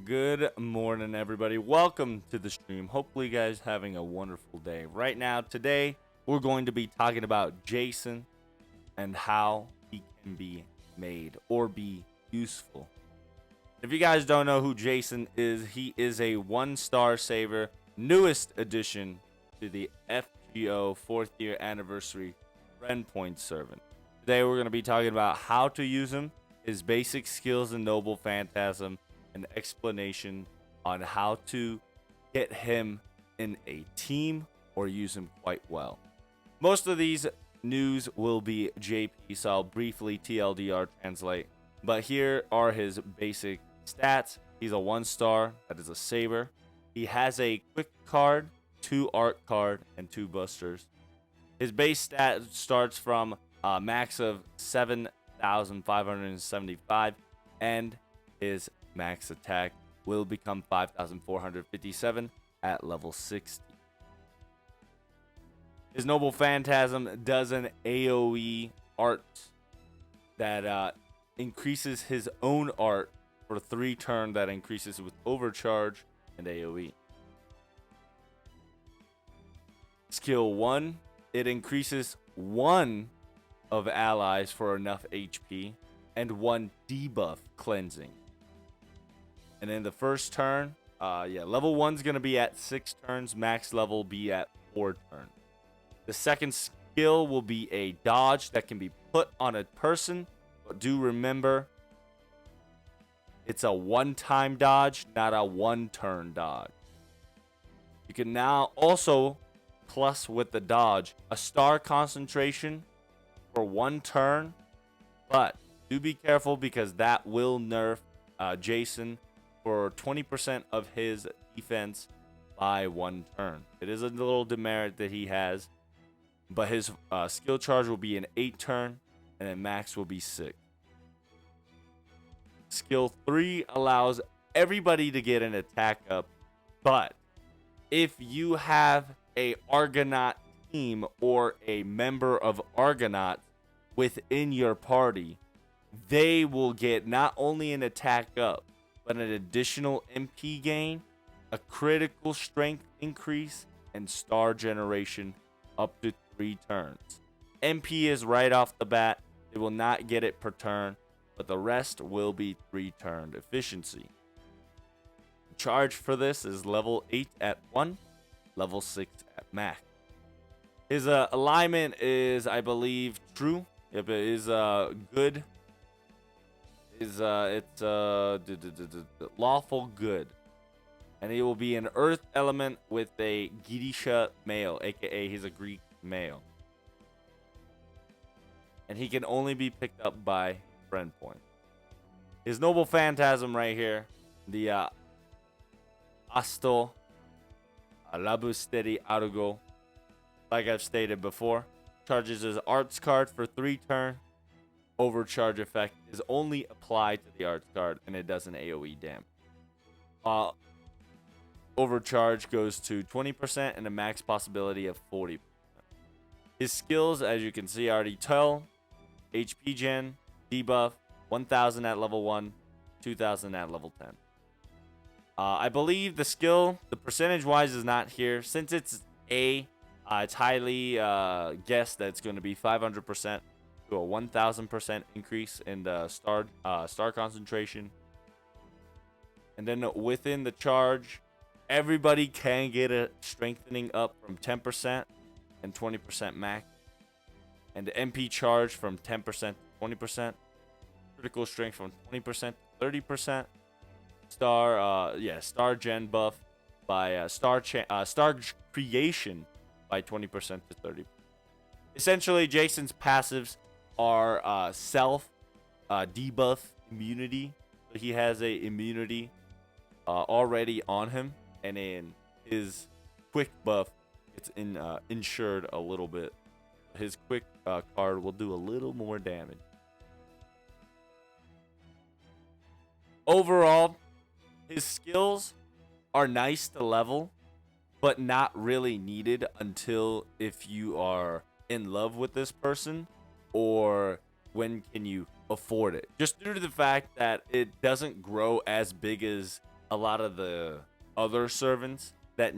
Good morning, everybody. Welcome to the stream. Hopefully, you guys having a wonderful day. Right now, today, we're going to be talking about Jason and how he can be made or be useful. If you guys don't know who Jason is, he is a one-star saver, newest addition to the FGO 4th year anniversary friend point servant. Today, we're going to be talking about how to use him, his basic skills in Noble Phantasm, an explanation on how to get him in a team or use him quite well. Most of these news will be JP, so I'll briefly TLDR translate. But here are his basic stats. He's a 1-star, that is a Saber. He has a quick card, 2 art card, and 2 busters. His base stat starts from a max of 7,575, and his max attack will become 5,457 at level 60. His Noble Phantasm does an AoE art that increases his own art for 3 turn that increases with overcharge and AoE. Skill 1, it increases 1 of allies for enough HP and 1 debuff cleansing. And in the first turn, level 1's going to be at 6 turns, max level be at 4 turns. The second skill will be a dodge that can be put on a person, but do remember, it's a one-time dodge, not a one-turn dodge. You can now also plus with the dodge a star concentration for 1 turn, but do be careful because that will nerf Jason for 20% of his defense by 1 turn. It is a little demerit that he has, but his skill charge will be an 8 turn, and then max will be 6. Skill 3 allows everybody to get an attack up, but if you have a Argonaut team or a member of Argonauts within your party, they will get not only an attack up, but an additional MP gain, a critical strength increase, and star generation up to 3 turns. MP is right off the bat. They will not get it per turn, but the rest will be 3-turn efficiency. The charge for this is level 8 at 1, level 6 at max. His alignment is, I believe, true. Yep, it is good. It's lawful good. And he will be an earth element with a Girisha male, aka he's a Greek male. And he can only be picked up by friend point. His Noble Phantasm right here, the Asto Labusteri Argo, like I've stated before, charges his arts card for 3 turns. Overcharge effect is only applied to the arts card, and it does an AoE damage. Overcharge goes to 20% and a max possibility of 40%. His skills, as you can see, I already tell. HP gen, debuff, 1,000 at level 1, 2,000 at level 10. I believe the skill, the percentage-wise, is not here. Since it's it's highly guessed that it's going to be 500% to a 1,000% increase in the star concentration. And then within the charge, everybody can get a strengthening up from 10% and 20% max. And the MP charge from 10% to 20%. Critical strength from 20% to 30%. Star gen buff by star creation by 20% to 30%. Essentially, Jason's passives are self debuff immunity. So he has a immunity already on him, and in his quick buff, it's insured a little bit. His quick card will do a little more damage. Overall, his skills are nice to level, but not really needed until if you are in love with this person, or when can you afford it. Just due to the fact that it doesn't grow as big as a lot of the other servants that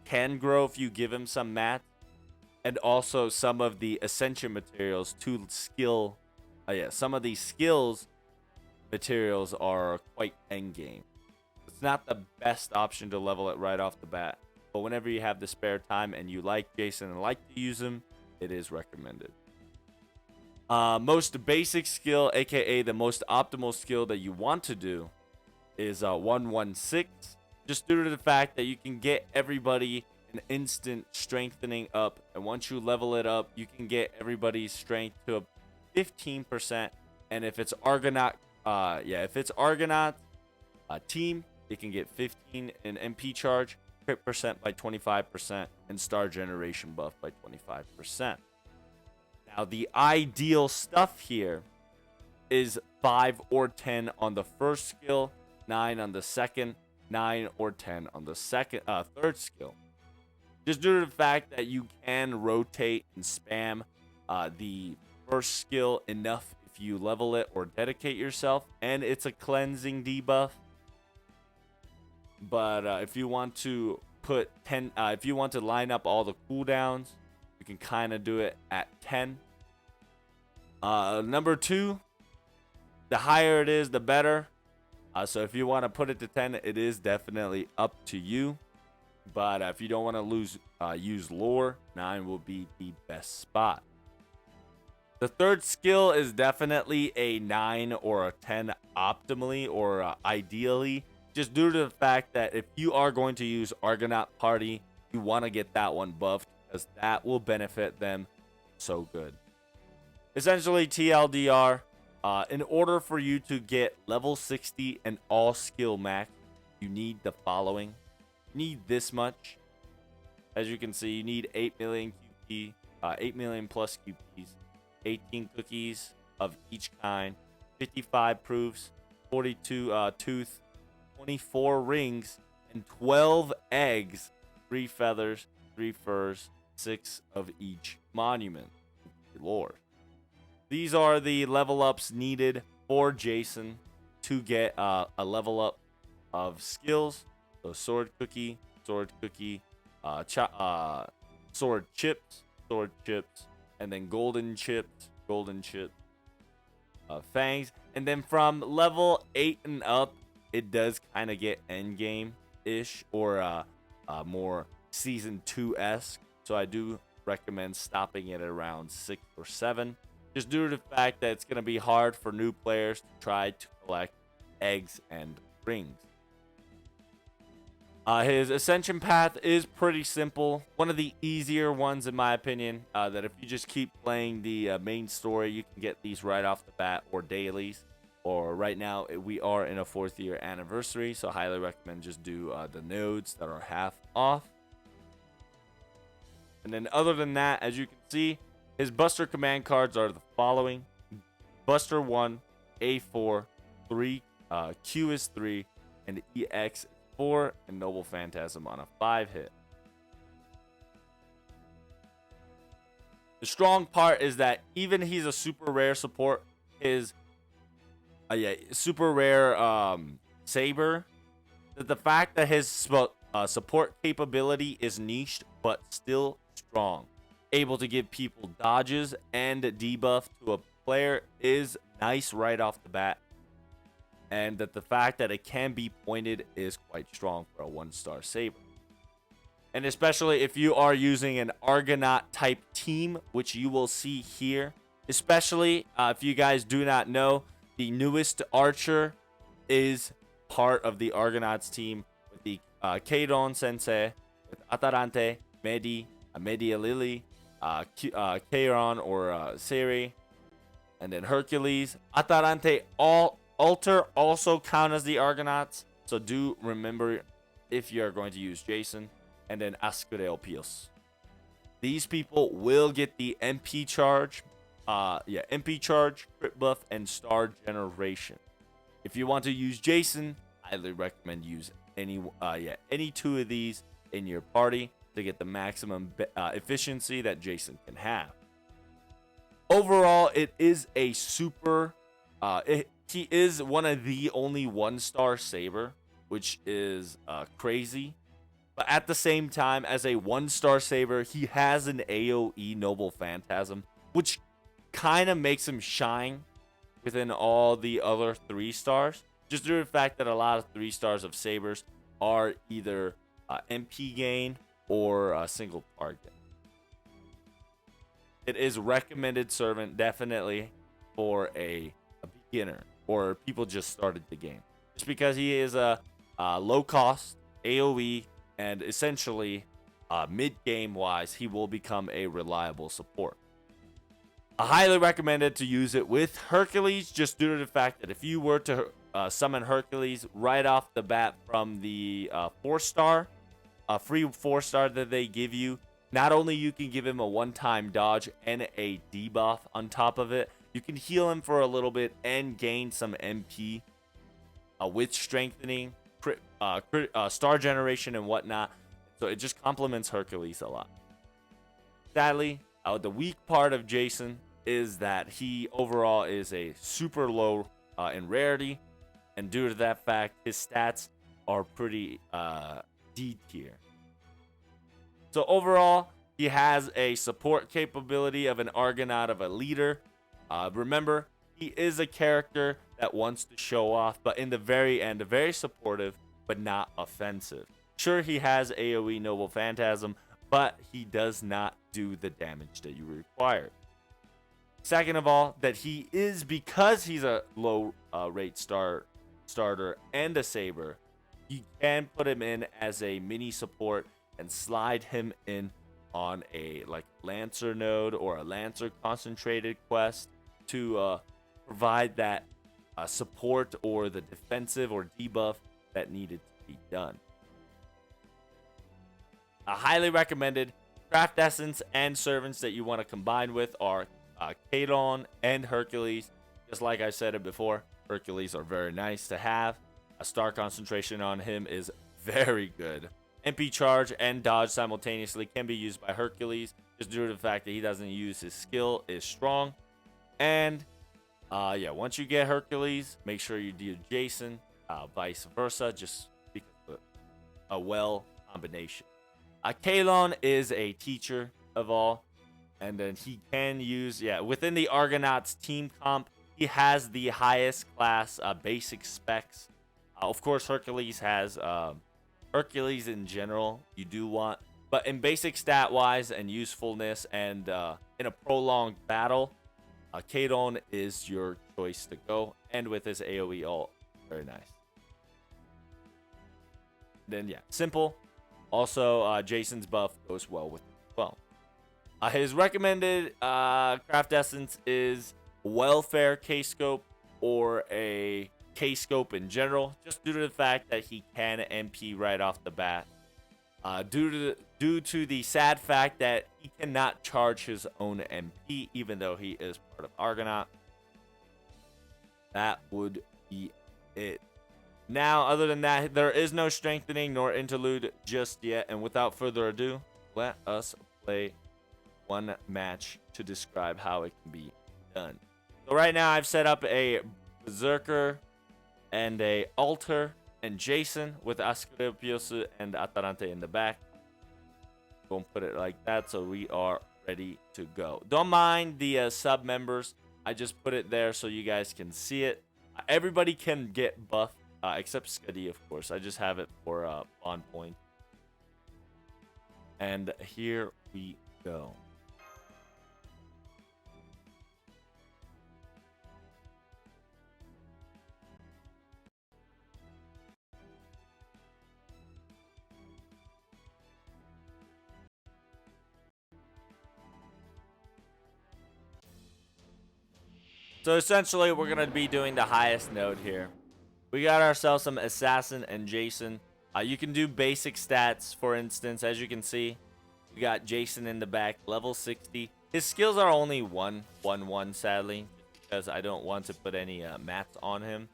can grow if you give him some mats, and also some of the ascension materials to skill. Yeah, some of these skills materials are quite endgame. It's not the best option to level it right off the bat, but whenever you have the spare time and you like Jason and like to use him, it is recommended. Most basic skill, aka the most optimal skill that you want to do, is 116. Just due to the fact that you can get everybody an instant strengthening up, and once you level it up, you can get everybody's strength to a 15%. And if it's Argonaut, if it's Argonaut team, it can get 15 in MP charge, crit percent by 25%, and star generation buff by 25%. Now, the ideal stuff here is 5 or 10 on the first skill, 9 on the second, 9 or 10 on the third skill. Just due to the fact that you can rotate and spam the first skill enough if you level it or dedicate yourself, and it's a cleansing debuff. But if you want to put 10, if you want to line up all the cooldowns, you can kind of do it at 10. Number 2, the higher it is, the better. So if you want to put it to 10, it is definitely up to you. But if you don't want to use lore, 9 will be the best spot. The third skill is definitely a 9 or a 10 optimally or ideally. Just due to the fact that if you are going to use Argonaut Party, you want to get that one buffed, because that will benefit them so good. Essentially, TLDR, in order for you to get level 60 and all skill max, you need the following. You need this much. As you can see, you need 8 million QP, 8 million plus QPs, 18 cookies of each kind, 55 proofs, 42 tooth, 24 rings, and 12 eggs, 3 feathers, 3 furs, 6 of each monument. Lord. These are the level ups needed for Jason to get a level up of skills. So sword cookie, sword chips, and then golden chips, fangs. And then from level 8 and up, it does kind of get endgame-ish or more Season 2-esque. So I do recommend stopping it around 6 or 7. Just due to the fact that it's going to be hard for new players to try to collect eggs and rings. His ascension path is pretty simple. One of the easier ones in my opinion, that if you just keep playing the main story, you can get these right off the bat or dailies. Or right now, we are in a 4th year anniversary, so I highly recommend just do the nodes that are half off. And then other than that, as you can see, his Buster command cards are the following. Buster 1, A4, 3, Q is 3, and EX 4, and Noble Phantasm on a 5-hit. The strong part is that even he's a super rare support, his super rare Saber, that the fact that his support capability is niched but still strong, able to give people dodges and debuff to a player is nice right off the bat. And that the fact that it can be pointed is quite strong for a 1-star Saber. And especially if you are using an Argonaut type team, which you will see here. Especially if you guys do not know, the newest archer is part of the Argonauts team with the Keidon Sensei, with Atarante, Media Lily, Kairon or Seri, and then Hercules. Atarante Alter also count as the Argonauts, so do remember if you are going to use Jason. And then Ascureo Pios. These people will get the MP charge, MP charge, crit buff, and star generation. If you want to use Jason, I highly recommend use any 2 of these in your party to get the maximum efficiency that Jason can have. Overall, it is a super. He is one of the only 1-star Saber which is crazy. But at the same time, as a 1-star Saber, he has an AoE Noble Phantasm, which kind of makes him shine within all the other 3 stars. Just due to the fact that a lot of 3 stars of Sabers are either MP gain or a single target. It is recommended servant definitely for a beginner or people just started the game. Just because he is a low cost AoE and essentially mid-game wise, he will become a reliable support. I highly recommended to use it with Hercules just due to the fact that if you were to summon Hercules right off the bat from the 4-star, free 4-star that they give you, not only you can give him a one-time dodge and a debuff on top of it, you can heal him for a little bit and gain some MP with strengthening, star generation and whatnot. So it just complements Hercules a lot. Sadly, the weak part of Jason is that he overall is a super low in rarity, and due to that fact, his stats are pretty D tier. So overall, he has a support capability of an Argonaut of a leader. Remember, he is a character that wants to show off, but in the very end, very supportive, but not offensive. Sure, he has AoE Noble Phantasm, but he does not do the damage that you require. Second of all, that he is, because he's a low rate starter and a Saber, you can put him in as a mini support and slide him in on a Lancer node or a Lancer concentrated quest to provide that support or the defensive or debuff that needed to be done. A highly recommended craft essence and servants that you want to combine with are Kadon and Hercules. Just like I said it before, Hercules are very nice to have. A star concentration on him is very good. MP charge and dodge simultaneously can be used by Hercules, just due to the fact that he doesn't use his skill is strong. And yeah, once you get Hercules, make sure you do Jason, vice versa, just because of a well combination. Kalon is a teacher of all, and then he can use, within the Argonauts team comp, he has the highest class basic specs. Of course, Hercules has Hercules in general, you do want, but in basic stat wise and usefulness and in a prolonged battle, Kadon is your choice to go, and with his AoE ult, very nice. Then simple. Also, Jason's buff goes well with it as well. His recommended craft essence is Welfare K-Scope or a K-Scope in general, just due to the fact that he can MP right off the bat. Due to the sad fact that he cannot charge his own MP, even though he is part of Argonaut. That would be it. Now, other than that, there is no strengthening nor interlude just yet. And without further ado, let us play one match to describe how it can be done. So right now, I've set up a Berserker and a Altar and Jason with Asclepios and Atalante in the back. Gonna put it like that so we are ready to go. Don't mind the sub members. I just put it there so you guys can see it. Everybody can get buffed. Except Scuddy, of course. I just have it for on point. And here we go. So essentially, we're going to be doing the highest node here. We got ourselves some Assassin and Jason. You can do basic stats, for instance. As you can see, we got Jason in the back, level 60. His skills are only 1-1-1, sadly, because I don't want to put any mats on him.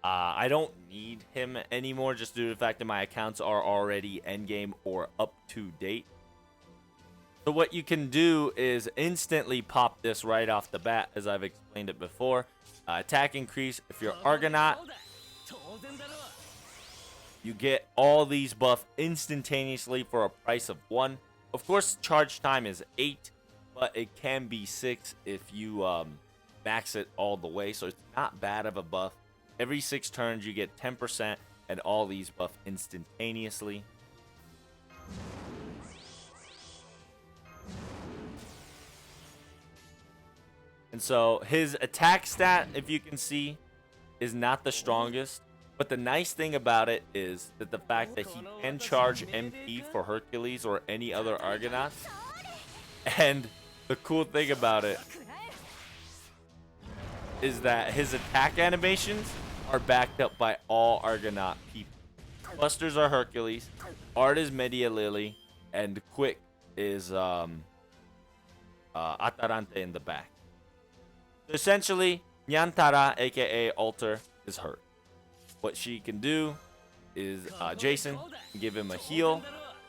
I don't need him anymore, just due to the fact that my accounts are already endgame or up to date. So what you can do is instantly pop this right off the bat, as I've explained it before. Attack increase if you're Argonaut. You get all these buffs instantaneously for a price of 1. Of course, charge time is 8, but it can be 6 if you max it all the way. So it's not bad of a buff. Every 6 turns, you get 10% and all these buff instantaneously. And so his attack stat, if you can see, is not the strongest. But the nice thing about it is that the fact that he can charge MP for Hercules or any other Argonauts. And the cool thing about it is that his attack animations are backed up by all Argonaut people. Busters are Hercules, Art is Media Lily, and Quick is Atarante in the back. So essentially, Nyantara, aka Alter, is hurt. What she can do is Jason can give him a heal,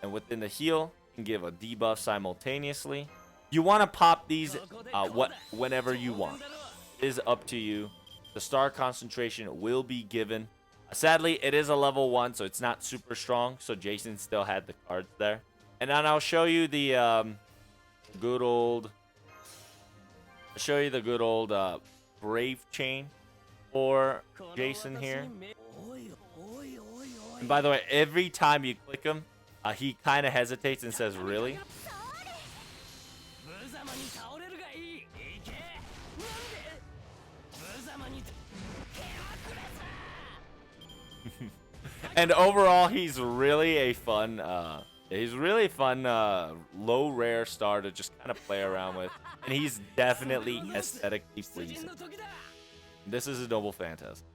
and within the heal, can give a debuff simultaneously. You want to pop these whenever you want. It is up to you. The star concentration will be given. Sadly, it is a level 1, so it's not super strong. So Jason still had the cards there. And then I'll show you the good old Brave Chain for Jason here. And by the way, every time you click him, he kind of hesitates and says, "Really?" And overall, he's really a fun, low rare star to just kind of play around with, and he's definitely aesthetically pleasing. This is a Noble Phantasm.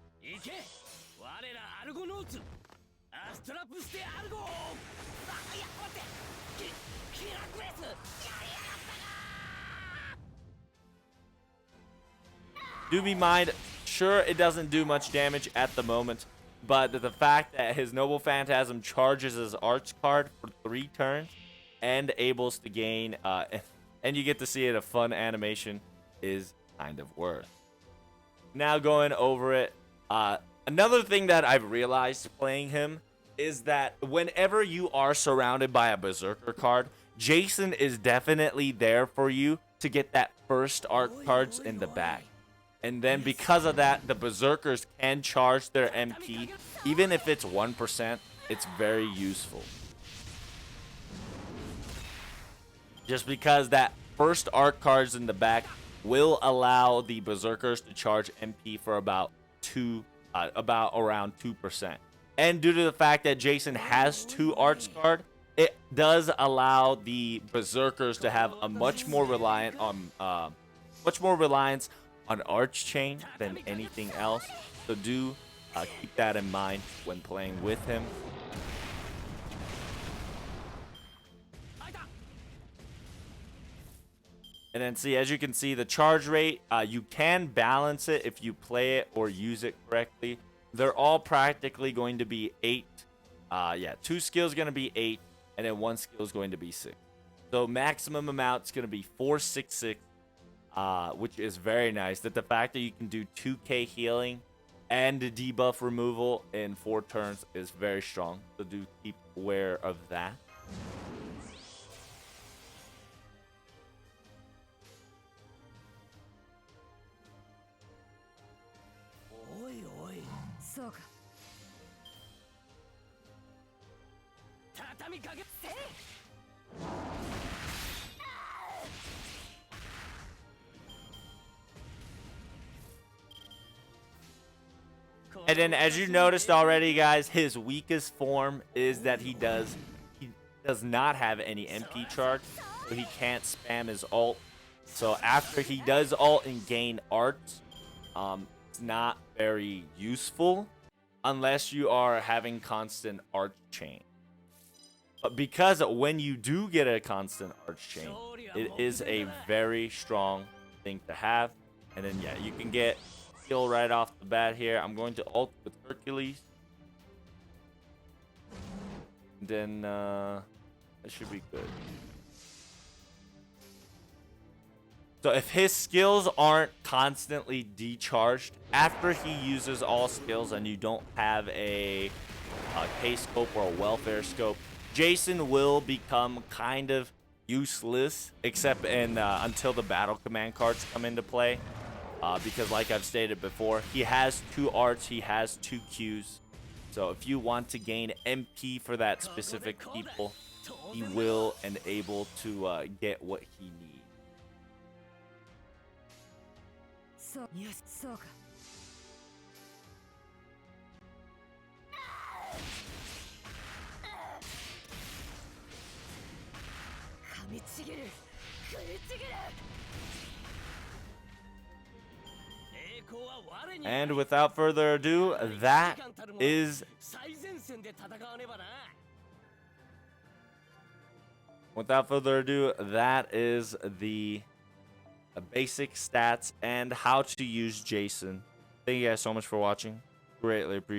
Do be mind, sure, it doesn't do much damage at the moment, but the fact that his Noble Phantasm charges his Arts card for 3 turns and able to gain, and you get to see it, a fun animation is kind of worth. Now going over it, another thing that I've realized playing him is that whenever you are surrounded by a Berserker card, Jason is definitely there for you to get that first art cards in the back. And then because of that, the Berserkers can charge their MP. Even if it's 1%, it's very useful. Just because that first art cards in the back will allow the Berserkers to charge MP for about around 2%. And due to the fact that Jason has 2 arts card, it does allow the Berserkers to have a much more reliance on Arch Chain than anything else. So do keep that in mind when playing with him. And then see, as you can see, the charge rate, you can balance it if you play it or use it correctly. They're all practically going to be 8. 2 skills going to be 8, and then 1 skill is going to be 6. So maximum amount is going to be 466, which is very nice. That the fact that you can do 2k healing and debuff removal in 4 turns is very strong. So do keep aware of that. And then, as you noticed already, guys, his weakest form is that he does not have any MP charge, so he can't spam his ult. So after he does ult and gain arts, it's not very useful unless you are having constant arch chain. But because when you do get a constant arch chain, it is a very strong thing to have. And then yeah, you can get heal right off the bat here. I'm going to ult with Hercules. Then that should be good. So if his skills aren't constantly decharged after he uses all skills and you don't have a K-scope or a welfare scope, Jason will become kind of useless, except in until the battle command cards come into play. Because like I've stated before, he has 2 arts, he has 2 Qs. So if you want to gain MP for that specific people, he will and able to get what he needs. そうか。噛みちぎる。食いちぎる。 And without further ado, that is the basic stats and how to use Jason. Thank you guys so much for watching. Greatly appreciate it.